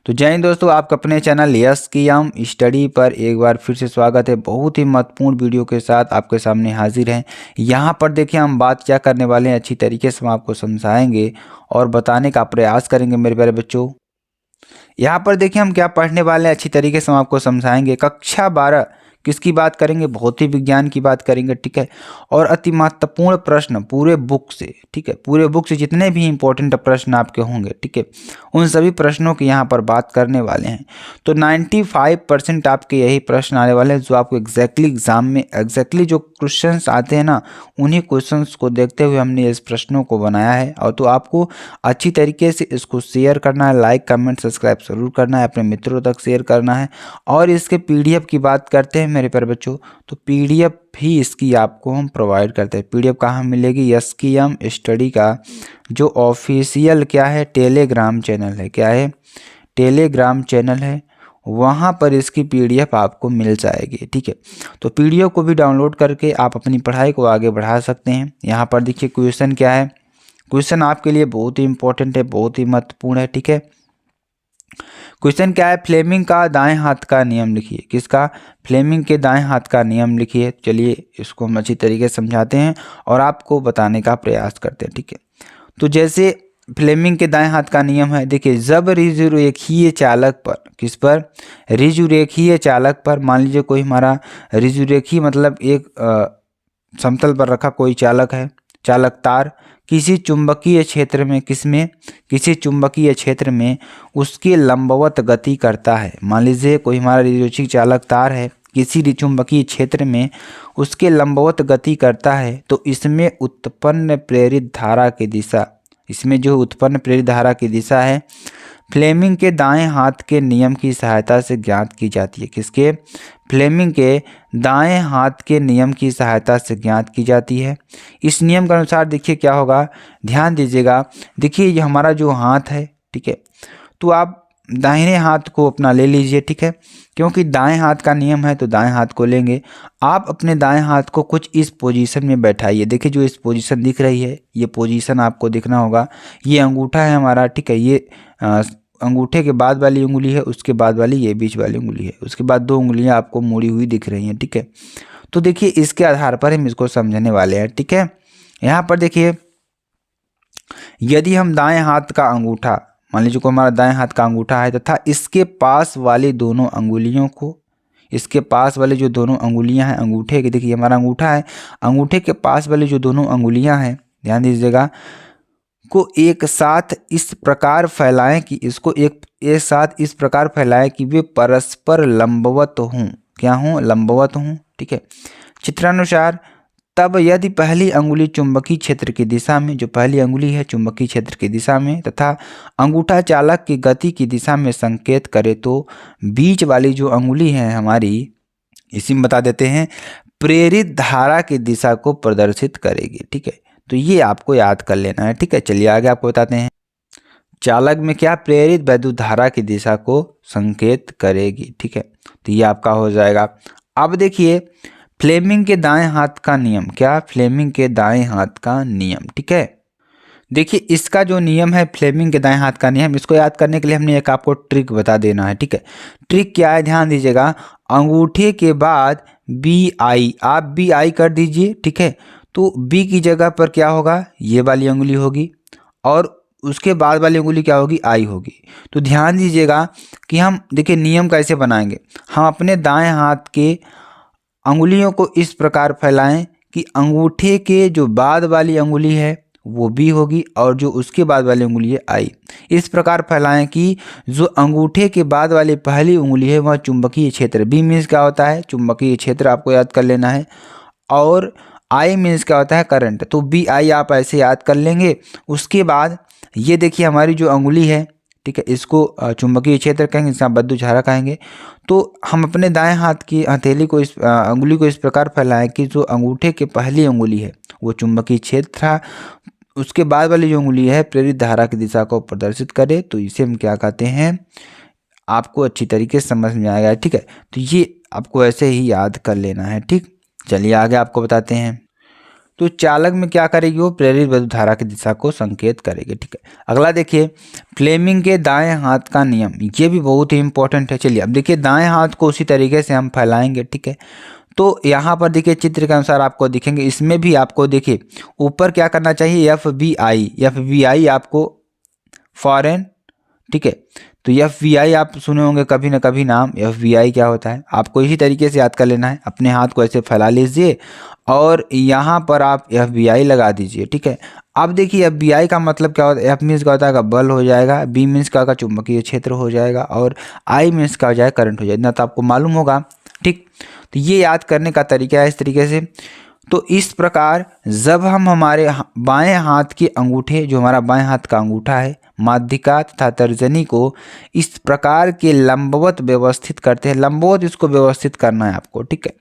तो जय हिंद दोस्तों, आपका अपने चैनल यस की हम स्टडी पर एक बार फिर से स्वागत है। बहुत ही महत्वपूर्ण वीडियो के साथ आपके सामने हाजिर हैं। यहाँ पर देखिए हम बात क्या करने वाले हैं, अच्छी तरीके से हम आपको समझाएंगे और बताने का प्रयास करेंगे मेरे प्यारे बच्चों। यहाँ पर देखिए हम क्या पढ़ने वाले हैं, अच्छी तरीके से हम आपको समझाएंगे। कक्षा 12 किसकी बात करेंगे? भौतिक विज्ञान की बात करेंगे, ठीक है। और अति महत्वपूर्ण प्रश्न पूरे बुक से, ठीक है, पूरे बुक से जितने भी इंपॉर्टेंट प्रश्न आपके होंगे, ठीक है, उन सभी प्रश्नों की यहाँ पर बात करने वाले हैं। तो 95% आपके यही प्रश्न आने वाले हैं जो आपको एग्जैक्टली एग्जाम में एग्जैक्टली जो क्वेश्चंस आते हैं ना, उन्हीं क्वेश्चंस को देखते हुए हमने इस प्रश्नों को बनाया है। और तो आपको अच्छी तरीके से इसको शेयर करना है, लाइक कमेंट सब्सक्राइब जरूर करना है, अपने मित्रों तक शेयर करना है। और इसके पीडीएफ की बात करते हैं मेरे प्यारे बच्चों, तो पीडीएफ भी इसकी आपको हम प्रोवाइड करते हैं। पीडीएफ कहाँ मिलेगी? यस की हम स्टडी का जो ऑफिशियल क्या है, टेलीग्राम चैनल है, क्या है, टेलीग्राम चैनल है, वहाँ पर इसकी पीडीएफ आपको मिल जाएगी, ठीक है। तो पीडीएफ को भी डाउनलोड करके आप अपनी पढ़ाई को आगे बढ़ा सकते हैं। यहाँ पर देखिए क्वेश्चन क्या है, क्वेश्चन आपके लिए बहुत ही इंपॉर्टेंट है, बहुत ही महत्वपूर्ण है, ठीक है। क्वेश्चन क्या है? फ्लेमिंग का दाएं हाथ का नियम लिखिए। किसका? फ्लेमिंग के दाएं हाथ का नियम लिखिए। चलिए इसको हम अच्छी तरीके से समझाते हैं और आपको बताने का प्रयास करते हैं, ठीक है। तो जैसे फ्लेमिंग के दाएं हाथ का नियम है, देखिए, जब ऋजुरेखीय चालक पर, किस पर? ऋजुरेखीय चालक पर, मान लीजिए कोई हमारा ऋजुरेखीय मतलब एक समतल पर रखा कोई चालक है, चालक तार किसी चुंबकीय क्षेत्र में, किसमें? किसी चुंबकीय क्षेत्र में उसके लंबवत गति करता है। मान लीजिए कोई हमारा ऋजुरेखीय चालक तार है, किसी चुंबकीय क्षेत्र में उसके लंबवत गति करता है, तो इसमें उत्पन्न प्रेरित धारा की दिशा, इसमें जो उत्पन्न प्रेरित धारा की दिशा है फ्लेमिंग के दाएं हाथ के नियम की सहायता से ज्ञात की जाती है। किसके? फ्लेमिंग के दाएं हाथ के नियम की सहायता से ज्ञात की जाती है। इस नियम के अनुसार देखिए क्या होगा, ध्यान दीजिएगा। देखिए ये हमारा जो हाथ है, ठीक है, तो आप दाहिने हाथ को अपना ले लीजिए, ठीक है, क्योंकि दाएं हाथ का नियम है तो दाएं हाथ को लेंगे। आप अपने दाएं हाथ को कुछ इस पोजीशन में बैठाइए। देखिए जो इस पोजीशन दिख रही है, ये पोजीशन आपको दिखना होगा। ये अंगूठा है हमारा, ठीक है, ये अंगूठे के बाद वाली उंगली है, उसके बाद वाली ये बीच वाली उंगली है, उसके बाद दो उंगलियां आपको मुड़ी हुई दिख रही हैं, ठीक है। तो देखिए इसके आधार पर हम इसको समझने वाले हैं, ठीक है। यहाँ पर देखिए यदि हम दाएं हाथ का अंगूठा, मान लीजिए को हमारा दाएं हाथ का अंगूठा है तथा इसके पास वाली दोनों अंगुलियों को, इसके पास वाली जो दोनों अंगुलियां हैं अंगूठे की, देखिए हमारा अंगूठा है, अंगूठे के पास वाली जो दोनों अंगुलियां हैं, ध्यान दीजिएगा, को एक साथ इस प्रकार फैलाएं कि इसको एक साथ इस प्रकार फैलाएं कि वे परस्पर लंबवत हों। क्या हों? लंबवत हों, ठीक है। चित्रानुसार तब यदि पहली अंगुली चुंबकीय क्षेत्र की दिशा में, जो पहली अंगुली है चुंबकीय क्षेत्र की दिशा में तथा अंगूठा चालक की गति की दिशा में संकेत करे, तो बीच वाली जो अंगुली है हमारी, इसी में बता देते हैं, प्रेरित धारा की दिशा को प्रदर्शित करेगी, ठीक है। तो ये आपको याद कर लेना है, ठीक है। चलिए आगे आपको बताते हैं। चालक में क्या? प्रेरित वैद्युत धारा की दिशा को संकेत करेगी, ठीक है। तो ये आपका हो जाएगा। अब देखिए फ्लेमिंग के दाएं हाथ का नियम, क्या? फ्लेमिंग के दाएं हाथ का नियम, ठीक है। देखिए इसका जो नियम है फ्लेमिंग के दाएं हाथ का नियम, इसको याद करने के लिए हमने एक आपको ट्रिक बता देना है, ठीक है। ट्रिक क्या है? ध्यान दीजिएगा। अंगूठे के बाद बी आई, आप बी आई कर दीजिए, ठीक है। तो बी की जगह पर क्या होगा? ये वाली उंगली होगी और उसके बाद वाली उंगली क्या होगी? आई होगी। तो ध्यान दीजिएगा कि हम देखिए नियम कैसे बनाएंगे। हम अपने दाएं हाथ के अंगुलियों को इस प्रकार फैलाएं कि अंगूठे के जो बाद वाली अंगुली है वो बी होगी और जो उसके बाद वाली उंगली है आई। इस प्रकार फैलाएं कि जो अंगूठे के बाद वाली पहली उंगली है वह चुंबकीय क्षेत्र, बी मीन्स क्या होता है? चुंबकीय क्षेत्र, आपको याद कर लेना है। और आई मीन्स क्या होता है? करंट। तो बी आई आप ऐसे याद कर लेंगे। उसके बाद ये देखिए हमारी जो अंगुली है, ठीक है, इसको चुंबकीय क्षेत्र कहेंगे, इसका विद्युत धारा कहेंगे। तो हम अपने दाएं हाथ की हथेली को इस अंगुली को इस प्रकार फैलाएं कि जो अंगूठे की पहली अंगुली है वो चुंबकीय क्षेत्र था, उसके बाद वाली जो उंगली है प्रेरित धारा की दिशा को प्रदर्शित करे। तो इसे हम क्या कहते हैं? आपको अच्छी तरीके से समझ में आएगा, ठीक है। तो ये आपको ऐसे ही याद कर लेना है, ठीक। चलिए आगे आपको बताते हैं। तो चालक में क्या करेगी, वो प्रेरित विद्युत धारा की दिशा को संकेत करेगी। ठीक है, अगला देखिए फ्लेमिंग के दाएं हाथ का नियम, ये भी बहुत ही इंपॉर्टेंट है। चलिए अब देखिए दाएं हाथ को उसी तरीके से हम फैलाएंगे। ठीक है, तो यहाँ पर देखिए चित्र के अनुसार आपको दिखेंगे, इसमें भी आपको देखिए ऊपर क्या करना चाहिए, FBI आपको फॉरेन। ठीक है, तो FBI आप सुने होंगे कभी ना कभी नाम, FBI क्या होता है आपको इसी तरीके से याद कर लेना है। अपने हाथ को ऐसे फैला लीजिए और यहाँ पर आप FBI लगा दीजिए। ठीक है, अब देखिए FBI का मतलब क्या होता है, F मीन्स का होता है बल हो जाएगा, B मीन्स का चुंबकीय क्षेत्र हो जाएगा और I मीन्स का हो जाएगा करंट हो जाएगा। इतना तो आपको मालूम होगा। ठीक, तो ये याद करने का तरीका है इस तरीके से। तो इस प्रकार जब हम हमारे बाएं हाथ के अंगूठे, जो हमारा बाएं हाथ का अंगूठा है, माध्यिका तथा तर्जनी को इस प्रकार के लंबवत व्यवस्थित करते हैं, लंबवत इसको व्यवस्थित करना है आपको। ठीक है,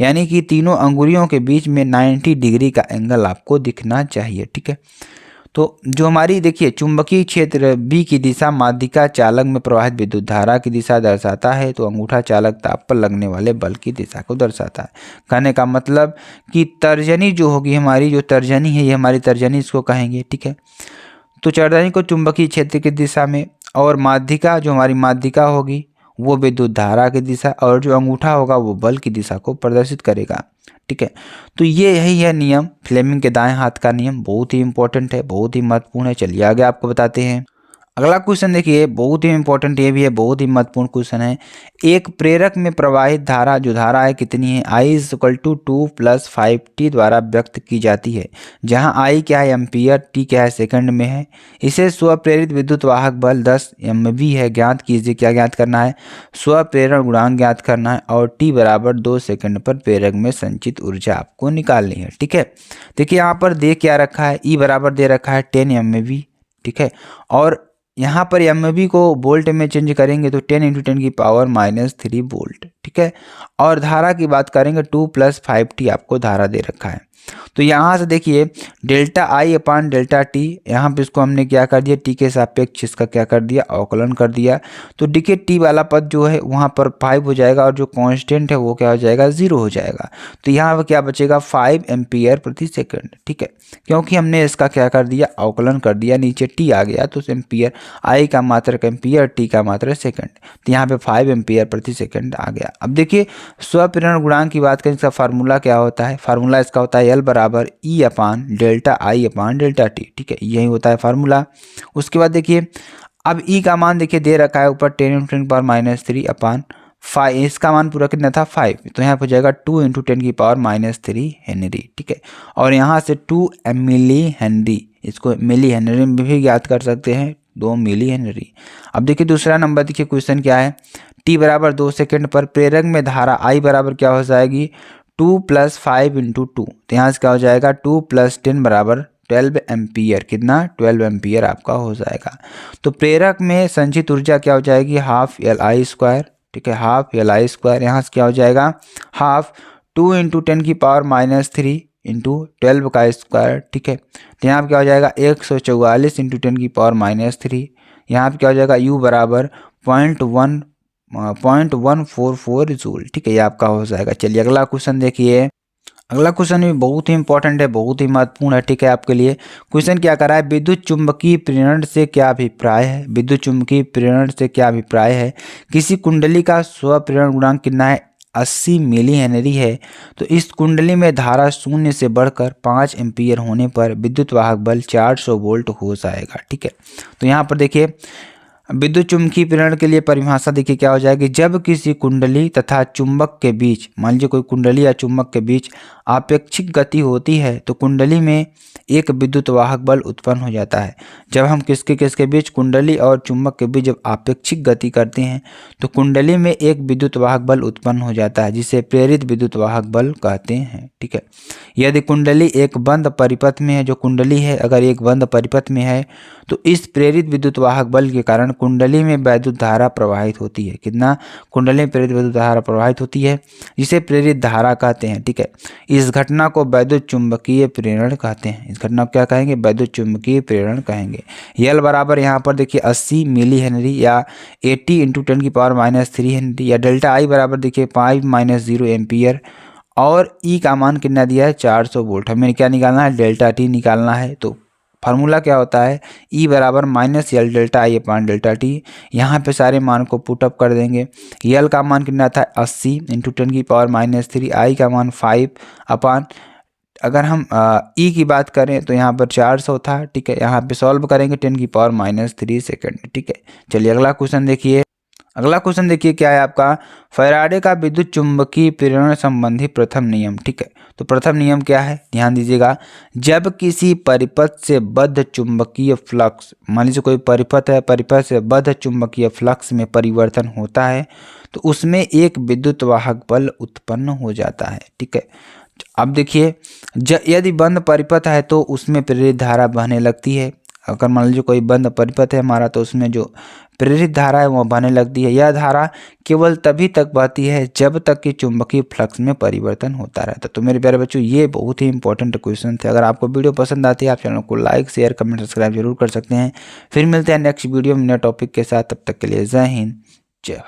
यानी कि तीनों अंगुलियों के बीच में 90 डिग्री का एंगल आपको दिखना चाहिए। ठीक है, तो जो हमारी देखिए चुंबकीय क्षेत्र B की दिशा माध्यिका चालक में प्रवाहित विद्युत धारा की दिशा दर्शाता है, तो अंगूठा चालक ताप पर लगने वाले बल की दिशा को दर्शाता है। कहने का मतलब कि तर्जनी जो होगी हमारी, जो तर्जनी है ये हमारी तर्जनी इसको कहेंगे। ठीक है, तो तर्जनी को चुंबकीय क्षेत्र की दिशा में, और माध्यिका जो हमारी माध्यिका होगी वो विद्युत धारा की दिशा, और जो अंगूठा होगा वो बल की दिशा को प्रदर्शित करेगा। ठीक है, तो ये यही है नियम, फ्लेमिंग के दाएं हाथ का नियम, बहुत ही इंपॉर्टेंट है, बहुत ही महत्वपूर्ण है। चलिए आगे आपको बताते हैं। अगला क्वेश्चन देखिए बहुत ही इंपॉर्टेंट, ये भी है बहुत ही महत्वपूर्ण क्वेश्चन है। एक प्रेरक में प्रवाहित धारा, जो धारा है कितनी है, I = 2 + 5t द्वारा व्यक्त की जाती है, जहां I क्या है एम्पियर, T क्या है सेकंड में है। इसे स्वप्रेरित विद्युत वाहक बल 10 MV है, ज्ञात कीजिए। क्या ज्ञात करना है, स्वप्रेरण गुणांक ज्ञात करना है, और T = 2 सेकंड पर प्रेरक में संचित ऊर्जा आपको निकालनी है। ठीक है, देखिए यहाँ पर दे क्या रखा है, E बराबर दे रखा है 10 MV। ठीक है, और यहाँ पर MV को वोल्ट में चेंज करेंगे तो 10 × 10⁻³ वोल्ट। ठीक है, और धारा की बात करेंगे 2 + 5t आपको धारा दे रखा है। तो यहाँ से देखिए ΔI/ΔT, यहाँ पे इसको हमने क्या कर दिया, टी के सापेक्ष इसका क्या कर दिया, अवकलन कर दिया। तो देखिए टी वाला पद जो है वहाँ पर 5 हो जाएगा, और जो कांस्टेंट है वो क्या हो जाएगा, 0 हो जाएगा। तो यहाँ पर क्या बचेगा, 5 एम्पियर प्रति सेकंड। ठीक है, क्योंकि हमने इसका क्या कर दिया, अवकलन कर दिया, नीचे टी आ गया तो एम्पियर, आई का मात्रक एम्पियर, टी का मात्रक सेकंड, तो यहाँ पे 5 एम्पियर प्रति सेकंड आ गया। अब देखिए स्वप्रेरण गुणांक की बात करें, इसका फार्मूला क्या होता है, फार्मूला इसका होता है L = E/ΔI/ΔT। ठीक है, यही होता है फार्मूला। उसके बाद देखिए अब E का मान देखिए दे रखा है ऊपर 10 × 10⁻³ इसका मान पूरा कितना था, 5, तो यहाँ पर हो जाएगा 2 × 10⁻³ हेनरी। ठीक है, और यहाँ से 2 मिली हेनरी, इसको मिली हेनरी में भी ज्ञात कर सकते हैं, 2 मिली हेनरी। अब देखिए दूसरा नंबर देखिए क्वेश्चन क्या है, T = 2 सेकंड पर प्रेरक में धारा I बराबर क्या हो जाएगी, 2 + 5 × 2, तो यहाँ से क्या हो जाएगा 2 + 10 = 12 एम्पियर, कितना 12 एम्पियर आपका हो जाएगा। तो प्रेरक में संचित ऊर्जा क्या हो जाएगी, ½ LI²। ठीक है, ½ LI², यहाँ से क्या हो जाएगा, ½ 2 × 10⁻³ × 12 का स्क्वायर। ठीक है, तो यहाँ पर क्या हो जाएगा 144 × 10⁻³ यहाँ पर क्या हो जाएगा U = 0.144 जूल। ठीक है, ये आपका हो जाएगा। चलिए अगला क्वेश्चन देखिए, अगला क्वेश्चन भी बहुत ही इंपॉर्टेंट है, बहुत ही महत्वपूर्ण है। ठीक है, आपके लिए क्वेश्चन क्या कर रहा है, विद्युत चुंबकीय प्रेरण से क्या अभिप्राय है, विद्युत चुंबकीय प्रेरण से क्या अभिप्राय है, किसी कुंडली का स्वप्रेरण गुणांक कितना है, 80 मिली हेनरी है। तो इस कुंडली में धारा 0 से बढ़कर 5 एम्पियर होने पर विद्युत वाहक बल 400 वोल्ट हो जाएगा। ठीक है, तो यहाँ पर देखिए विद्युत चुंबकीय प्रेरण के लिए परिभाषा देखिए क्या हो जाएगी, जब किसी कुंडली तथा चुंबक के बीच, मान लीजिए कोई कुंडली या चुंबक के बीच आपेक्षिक गति होती है तो कुंडली में एक विद्युत वाहक बल उत्पन्न हो जाता है। जब हम किसके बीच, कुंडली और चुंबक के बीच जब आपेक्षिक गति करते हैं तो कुंडली में एक विद्युत वाहक बल उत्पन्न हो जाता है, जिसे प्रेरित विद्युत वाहक बल कहते हैं। ठीक है, यदि कुंडली एक बंद परिपथ में है, जो कुंडली है अगर एक बंद परिपथ में है तो इस प्रेरित विद्युत वाहक बल के कारण कुंडली में वैद्युत धारा प्रवाहित होती है। कितना, कुंडली में प्रेरित विद्युत धारा प्रवाहित होती है, जिसे प्रेरित धारा कहते हैं। ठीक है, इस घटना को वैद्युत चुंबकीय प्रेरण कहते हैं। इस घटना को क्या कहेंगे, वैद्युत चुंबकीय प्रेरण कहेंगे। L = यहाँ पर देखिए 80 मिली हेनरी या 80 × 10⁻³ हेनरी, या ΔI = देखिए 5 - 0 एम्पियर, और ई का मान कितना दिया है 400 वोल्ट। हमें क्या निकालना है, डेल्टा टी निकालना है। तो फार्मूला क्या होता है, ई बराबर माइनस यल डेल्टा आई अपान डेल्टा टी। यहाँ पे सारे मान को पुटअप कर देंगे। यल का मान कितना था 80 इंटू 10⁻³ आई का मान 5 अपान, अगर हम ई की बात करें तो यहाँ पर 400 था, ठीक है। यहाँ पे सॉल्व करेंगे 10⁻³ सेकेंड, ठीक है। चलिए अगला क्वेश्चन देखिए। अगला क्वेश्चन देखिए क्या है आपका, फैराडे का विद्युत चुंबकीय प्रेरण संबंधी प्रथम नियम, ठीक है। तो प्रथम नियम क्या है, ध्यान दीजिएगा। जब किसी परिपथ से बद्ध चुंबकीय फ्लक्स, मान लीजिए कोई परिपथ है, परिपथ से बद्ध चुंबकीय फ्लक्स में परिवर्तन होता है तो उसमें एक विद्युत वाहक बल उत्पन्न हो जाता है, ठीक है। अब देखिए, यदि बंद परिपथ है तो उसमें प्रेरित धारा बहने लगती है। अगर मान लीजिए कोई बंद परिपथ है हमारा तो उसमें जो प्रेरित धारा है वो बहने लगती है। यह धारा केवल तभी तक बहती है जब तक कि चुंबकीय फ्लक्स में परिवर्तन होता रहता है। तो मेरे प्यारे बच्चों, ये बहुत ही इंपॉर्टेंट क्वेश्चन थे। अगर आपको वीडियो पसंद आती है आप चैनल को लाइक शेयर कमेंट सब्सक्राइब जरूर कर सकते हैं। फिर मिलते हैं नेक्स्ट वीडियो में नए टॉपिक के साथ, तब तक के लिए जय हिंद जय भारत।